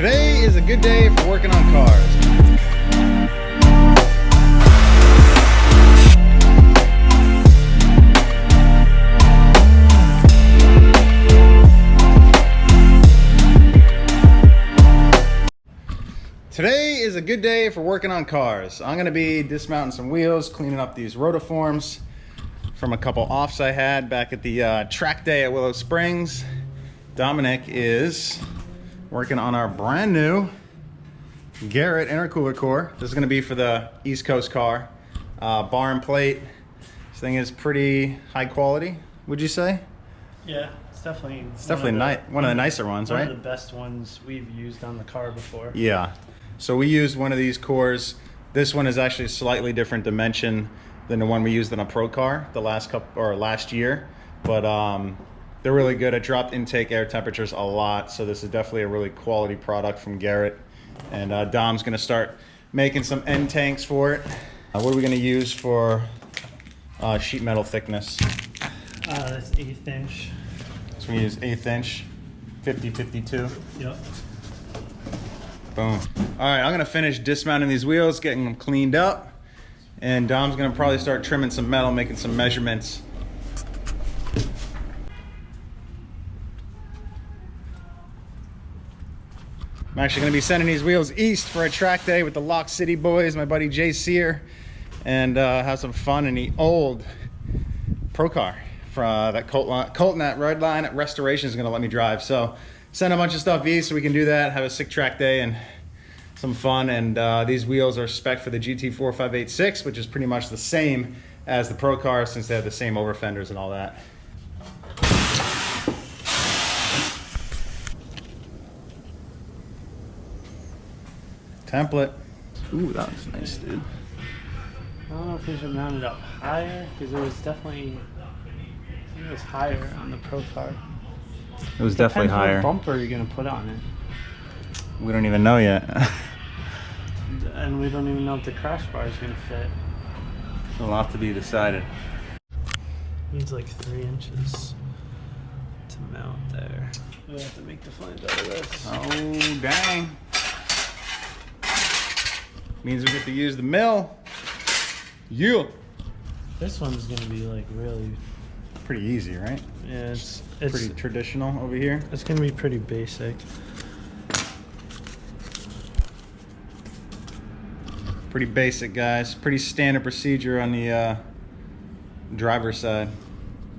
Today is a good day for working on cars. Today is a good day for working on cars. I'm gonna be dismounting some wheels, cleaning up these rotiforms from a couple offs I had back at the track day at Willow Springs. Dominic is working on our brand new Garrett intercooler core. This is going to be for the East Coast car. Bar and plate. This thing is pretty high quality, would you say? Yeah, it's definitely one of the nicer ones, right? One of the best ones we've used on the car before. Yeah. So we used one of these cores. This one is actually a slightly different dimension than the one we used in a pro car the last year, but they're really good. It dropped intake air temperatures a lot, so this is definitely a really quality product from Garrett. And Dom's gonna start making some end tanks for it. What are we gonna use for sheet metal thickness? That's 1/8 inch. So we use 1/8 inch, 50-52. Yep. Boom. All right, I'm gonna finish dismounting these wheels, getting them cleaned up, and Dom's gonna probably start trimming some metal, making some measurements. I'm actually going to be sending these wheels east for a track day with the Lock City boys, my buddy Jay Sear, and have some fun in the old pro car that Colton that Red Line at Restoration is going to let me drive. So send a bunch of stuff east so we can do that, have a sick track day and some fun. And these wheels are spec for the GT4586, which is pretty much the same as the pro car since they have the same over fenders and all that. Template. Ooh, that was nice, dude. I don't know if we should mount it up higher, because it was definitely, I think it was higher on the pro car. It was definitely higher. What bumper you're gonna put on it. We don't even know yet. And we don't even know if the crash bar is gonna fit. It'll have to be decided. Needs like 3 inches to mount there. We have to make the flange out of this. Oh, dang. Means we get to use the mill. Yeah. This one's gonna be like really pretty easy, right? Yeah, it's pretty traditional over here. It's gonna be pretty basic. Pretty basic, guys. Pretty standard procedure on the driver's side.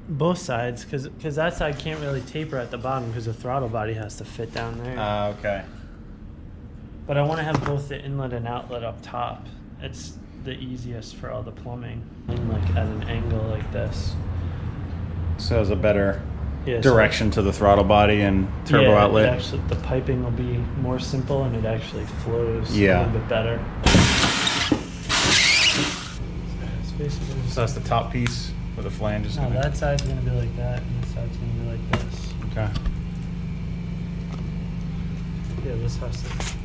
Both sides, because that side can't really taper at the bottom because the throttle body has to fit down there. Okay. But I want to have both the inlet and outlet up top. It's the easiest for all the plumbing. And like at an angle like this. So it's a better direction to the throttle body and turbo outlet. Actually, the piping will be more simple and it actually flows a little bit better. So that's the top piece where the flange is going to... that side's going to be like that and this side's going to be like this. Okay. Yeah,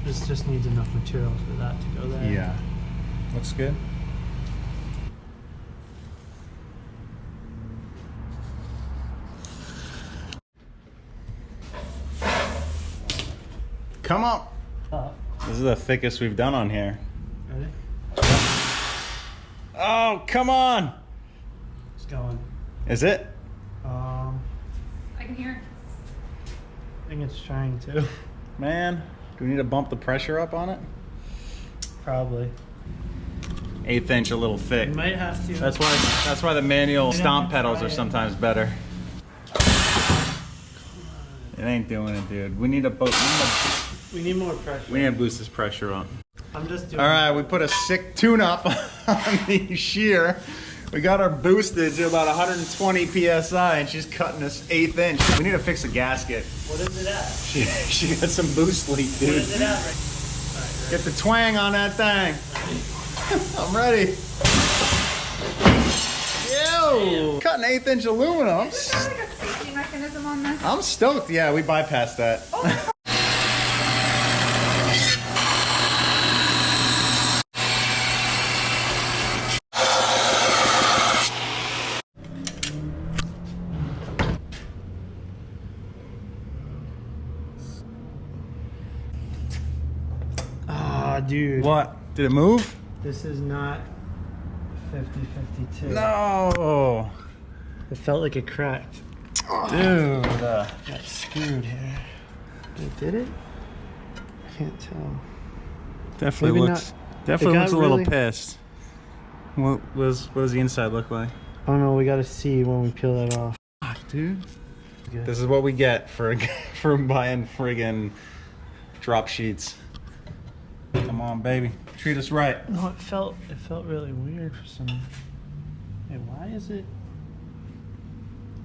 this just needs enough material for that to go there. Yeah. Looks good. Come on. This is the thickest we've done on here. Ready? Oh, come on. It's going. Is it? I can hear it. I think it's trying to. Man, do we need to bump the pressure up on it? Probably. 1/8 inch a little thick. You might have to. That's why the manual stomp pedals are sometimes better. It ain't doing it, dude. We need to We need more pressure. We need to boost this pressure up. I'm just doing. All right, we put a sick tune-up on the shear. We got her boosted to about 120 psi, and she's cutting us 1/8 inch. We need to fix the gasket. What is it at? She got some boost leak, dude. What is it at? Right. Get the twang on that thing. I'm ready. Yo, cutting 1/8 inch aluminum. Is there like a safety mechanism on this? I'm stoked. Yeah, we bypassed that. Oh. Oh, dude. What? Did it move? This is not 50-52. No. It felt like it cracked. Dude. Got screwed here. Did it? I can't tell. Definitely Maybe looks not. definitely It looks a got little really- pissed. What does the inside look like? I don't know. We got to see when we peel that off. Fuck, dude. Good. This is what we get for buying friggin' drop sheets. Come on, baby. Treat us right. No, it felt really weird for some. Hey, why is it?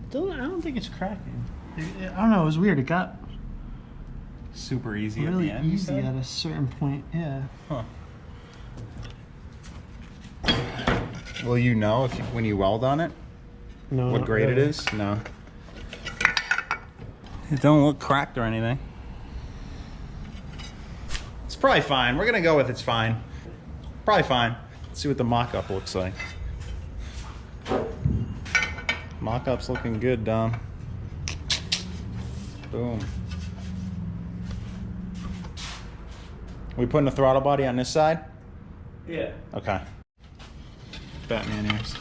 I don't think it's cracking. I don't know. It was weird. It got Super easy really at the end. you easy said? at a certain point. Yeah. Huh. Will you know when you weld on it No. what not grade really. it is? No. It don't look cracked or anything. It's probably fine. We're gonna go with it's fine. Probably fine. Let's see what the mock-up looks like. Mock-up's looking good, Dom. Boom. We putting the throttle body on this side? Yeah. Okay. Batman ears.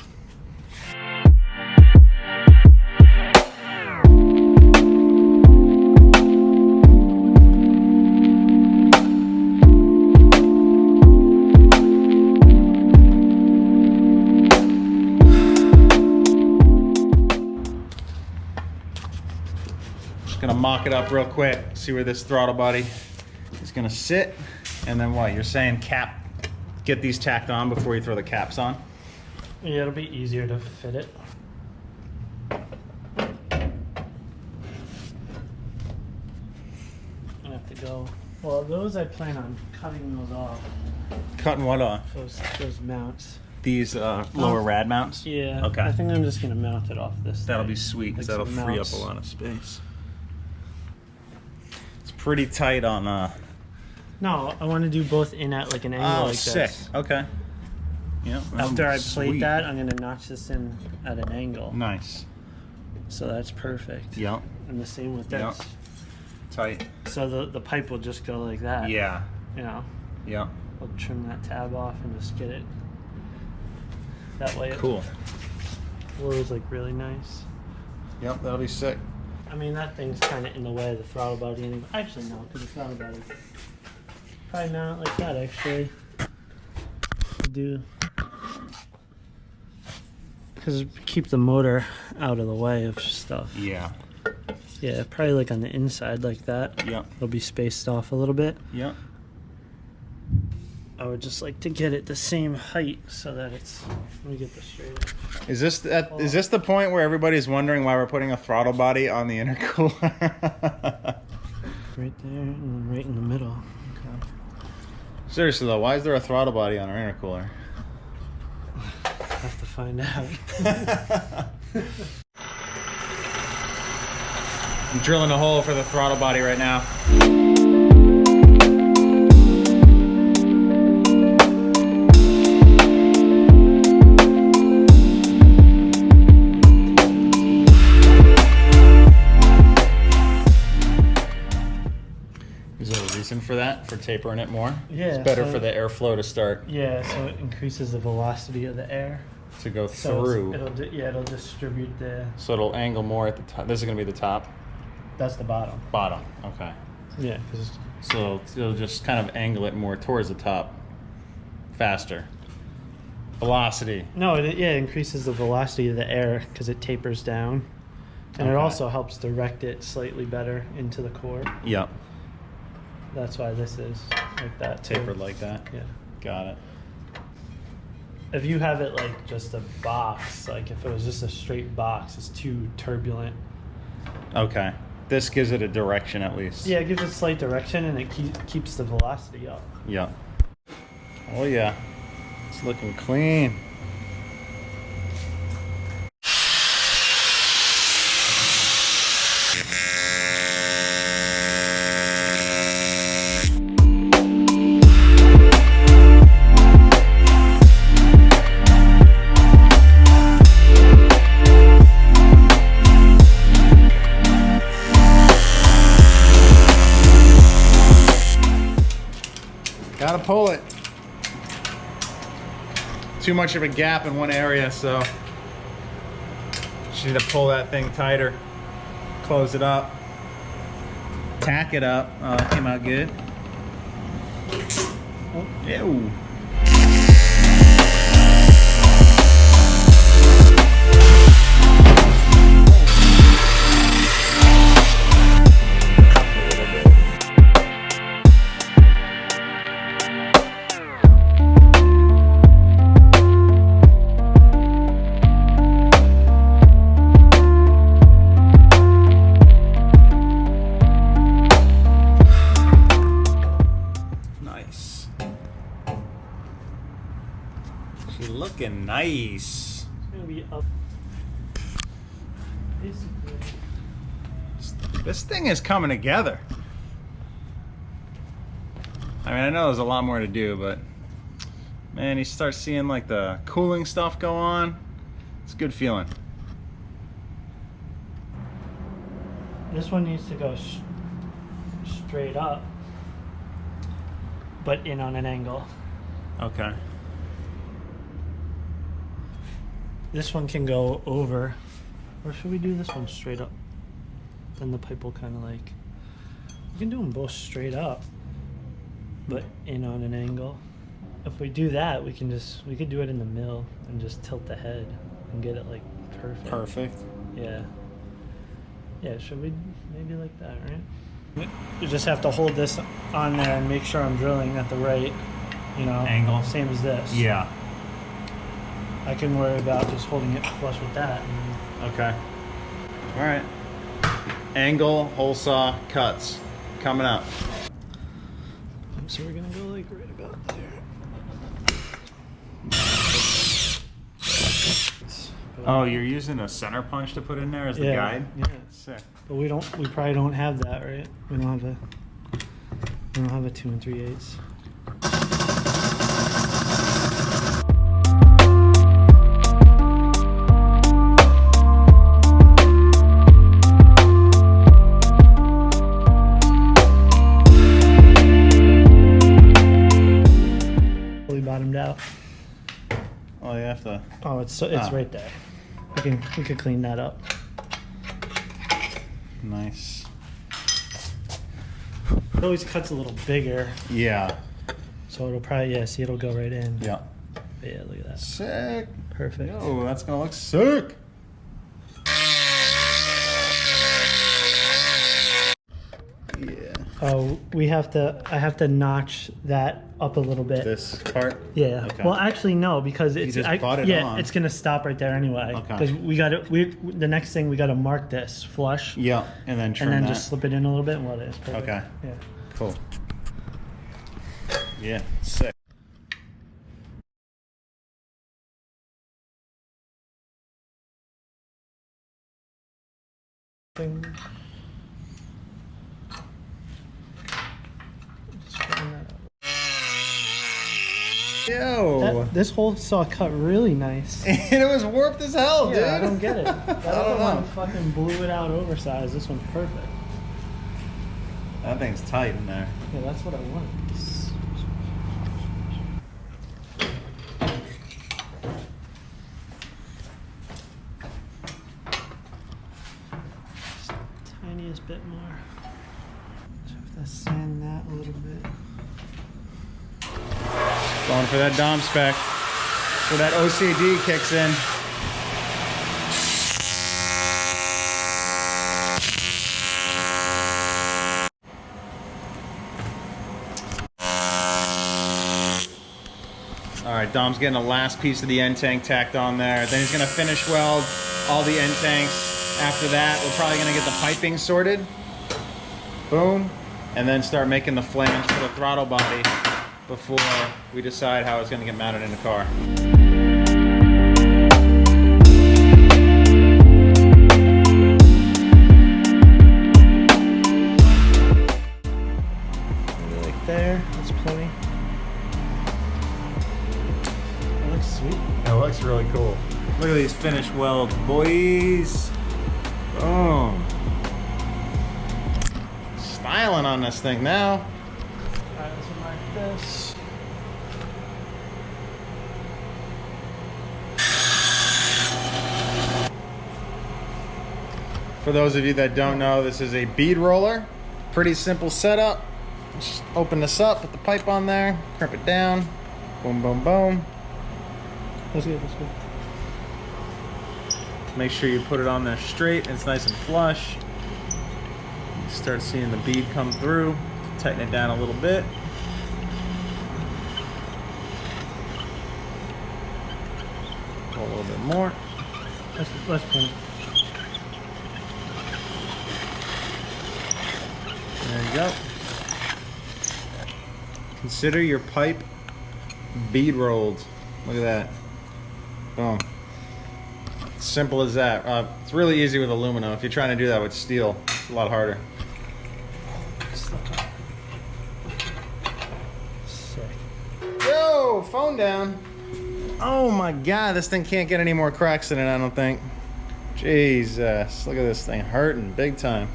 Just gonna mock it up real quick, see where this throttle body is gonna sit, and then what? You're saying get these tacked on before you throw the caps on? Yeah, it'll be easier to fit it. I have to go. Well, those I plan on cutting those off. Cutting what off? Those mounts. These lower rad mounts? Yeah. Okay. I think I'm just gonna mount it off this. That'll thing. be sweet because Like that'll some free mounts. up a lot of space. It's pretty tight on No, I want to do both in at like an angle like sick. this. Okay. Yeah. After I plate sweet. that, I'm gonna notch this in at an angle. Nice. So that's perfect. Yep. And the same with this. Yep. Tight. So the pipe will just go like that. Yeah. You know, Yep. I'll trim that tab off and just get it. That way it Cool. flows like really nice. Yep, that'll be sick. I mean, that thing's kind of in the way of the throttle body anyway. Actually, no, because the throttle body. Probably mount it like that, actually. Do. Because keep the motor out of the way of stuff. Yeah. Yeah, probably like on the inside like that. Yep. It'll be spaced off a little bit. Yep. I would just like to get it the same height so that it's. Let me get this straight. Is this the point where everybody's wondering why we're putting a throttle body on the intercooler? Right there and right in the middle. Seriously though, why is there a throttle body on our intercooler? Have to find out. I'm drilling a hole for the throttle body right now. Is there a reason for that? For tapering it more? Yeah, It's better so- for the airflow to start Yeah, so it increases the velocity of the air. to go So through. it'll distribute the. So it'll angle more at the top. This is going to be the top, That's the bottom. bottom. Okay. Yeah, because So it'll just kind of angle it more towards the top. Faster. Velocity. no, it increases the velocity of the air because it tapers down, and it Okay. also helps direct it slightly better into the core. Yep. That's why this is like that. too. Tapered like that. Yeah. Got it. If you have it like just a box, like if it was just a straight box, it's too turbulent. Okay. This gives it a direction at least. Yeah, it gives it slight direction and it keeps the velocity up. Yep. Oh yeah. It's looking clean. Gotta pull it. Too much of a gap in one area, so just need to pull that thing tighter. Close it up. Tack it up. Oh, that came out good. Oh, ew. Looking nice. It's gonna be up. Basically. This thing is coming together. I mean, I know there's a lot more to do, but man, you start seeing like the cooling stuff go on. It's a good feeling. This one needs to go straight up, but in on an angle. Okay. This one can go over, or should we do this one straight up? Then the pipe will kind of like, we can do them both straight up, but in on an angle. If we do that, we could do it in the mill and just tilt the head and get it like perfect. Perfect. Yeah. Yeah, should we maybe like that, right? You just have to hold this on there and make sure I'm drilling at the right, Angle. Same as this. Yeah. I can worry about just holding it flush with that. Okay. All right. Angle, hole saw, cuts. Coming up. So we're gonna go like right about there. Oh, you're using a center punch to put in there as the guide? Yeah. Sick. But we probably don't have that, right? We don't have a 2 3/8. Bottomed out. Oh, you have to. Oh, it's right there. We could clean that up. Nice. It always cuts a little bigger, Yeah. so it'll probably see it'll go right in. Yeah. But yeah, look at that. Sick. Perfect. Oh, that's gonna look sick. Yeah. Oh, I have to notch that up a little bit. This part. Yeah. Okay. Well, actually, no, because it's just bought it on. it's gonna stop right there anyway. Okay. Because the next thing we got to mark this flush. Yeah, and then trim And then that. just slip it in a little bit and let it. It's perfect. Okay. Yeah. Cool. Yeah, sick. Thing. Just flatten that up. Yo. This hole saw cut really nice. And it was warped as hell, dude. Yeah, I don't get it. That I other don't one know. fucking blew it out oversized. This one's perfect. That thing's tight in there. Yeah, that's what I wanted. Just tiniest bit more. Just have to sand that a little bit. Going for that DOMSpec. So that OCD kicks in. All right, Dom's getting the last piece of the end tank tacked on there. Then he's gonna finish weld all the end tanks. After that, we're probably gonna get the piping sorted. Boom. And then start making the flange for the throttle body before we decide how it's gonna get mounted in the car. Maybe like there, that's plenty. That looks sweet. That looks really cool. Look at these finished welds, boys. Boom. Styling on this thing now. Alright, this one, Mark. like this. For those of you that don't know, this is a bead roller. Pretty simple setup. Just open this up, put the pipe on there, crimp it down. Boom, boom, boom. That's good, that's good. Make sure you put it on there straight and it's nice and flush. You start seeing the bead come through. Tighten it down a little bit. Pull a little bit more. Let's put it. There you go. Consider your pipe bead rolled. Look at that. Boom. Simple as that. It's really easy with aluminum. If you're trying to do that with steel, it's a lot harder. Sick. Yo, phone down. Oh my God, this thing can't get any more cracks in it, I don't think. Jesus, look at this thing hurting big time.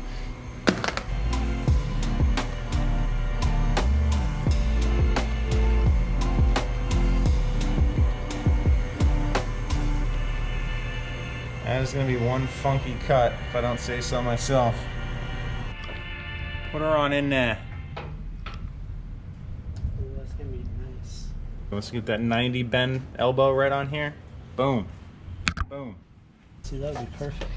That is gonna be one funky cut if I don't say so myself. Put her on in there. Ooh, that's gonna be nice. Let's get that 90 bend elbow right on here. Boom. Boom. See, that would be perfect.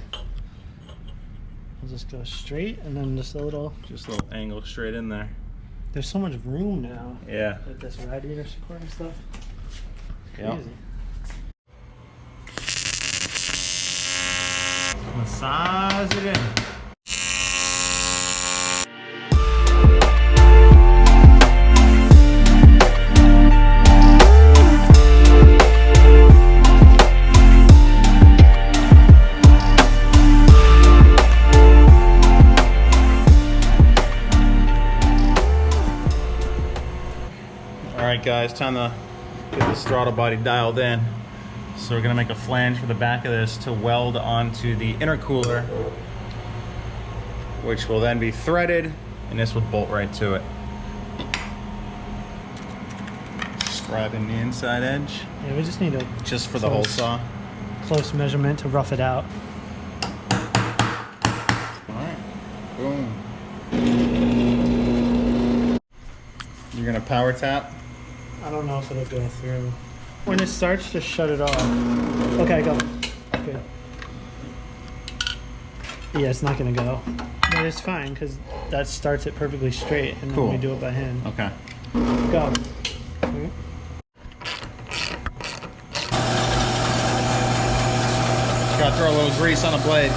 I'll just go straight and then just a little. Just a little angle straight in there. There's so much room now. Yeah. With this radiator support and stuff. Yep. Crazy. Massage it in. Alright guys, time to get this throttle body dialed in. So we're going to make a flange for the back of this to weld onto the intercooler, which will then be threaded, and this will bolt right to it. Scribing the inside edge. Yeah, we just need a Just for the hole saw. close measurement to rough it out. Alright, boom. You're going to power tap? I don't know if it'll go through. When it starts, just shut it off. Okay, go. Good. Yeah, it's not gonna go. But it's fine, because that starts it perfectly straight, and Cool. then we do it by hand. Okay. Go. Just gotta throw a little grease on the blade.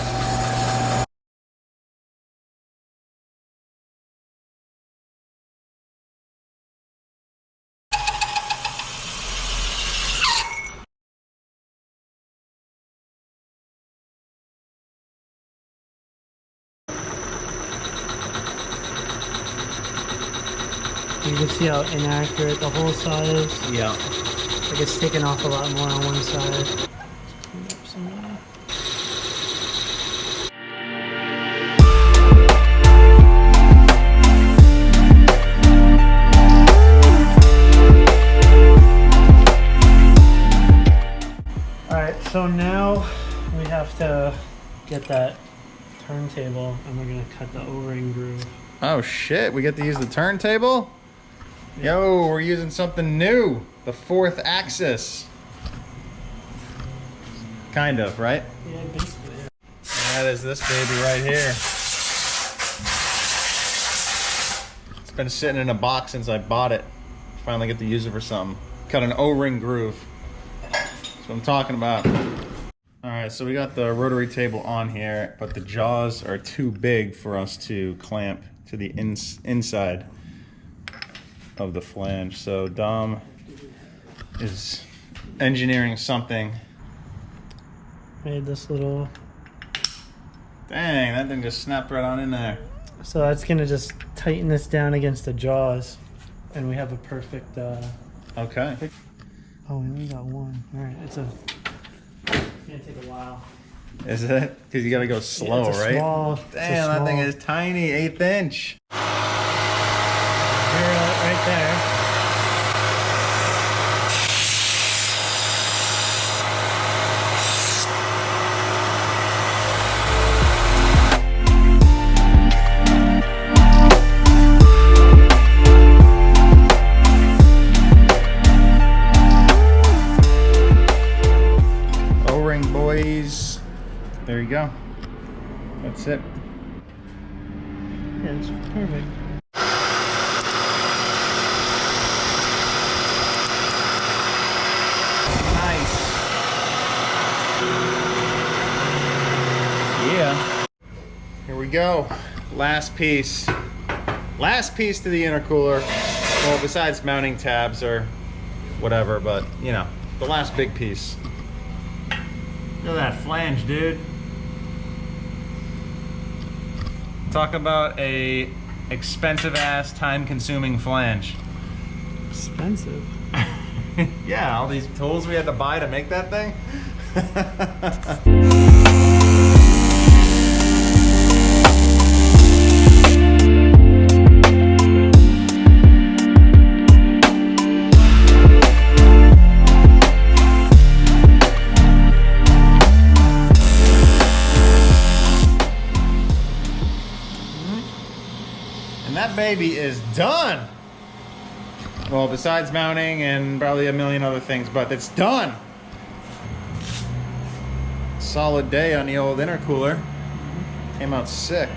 You can see how inaccurate the whole side is. Yeah. Like it's taken off a lot more on one side. Alright, so now we have to get that turntable and we're gonna cut the O-ring groove. Oh shit, we get to use the turntable? Yo, we're using something new. The 4th axis. Kind of, right? Yeah, basically. That is this baby right here. It's been sitting in a box since I bought it. Finally get to use it for something. Cut an O-ring groove. That's what I'm talking about. Alright, so we got the rotary table on here, but the jaws are too big for us to clamp to the inside of the flange. So Dom is engineering something. Made this little... Dang, that thing just snapped right on in there. So that's gonna just tighten this down against the jaws. And we have a perfect... Okay. Oh, we only got one. Alright, it's gonna take a while. Is it? Because you gotta go slow, it's a right? small, Damn, that thing is tiny, 1/8 inch. Zero right there. That's it. Yeah, it's perfect. Nice. Yeah. Here we go. Last piece. Last piece to the intercooler. Well, besides mounting tabs or whatever, but you know, the last big piece. Look at that flange, dude. Talk about a expensive ass, time-consuming flange. Expensive. Yeah, all these tools we had to buy to make that thing. And that baby is done. Well, besides mounting and probably a million other things, but it's done. Solid day on the old intercooler. Came out sick.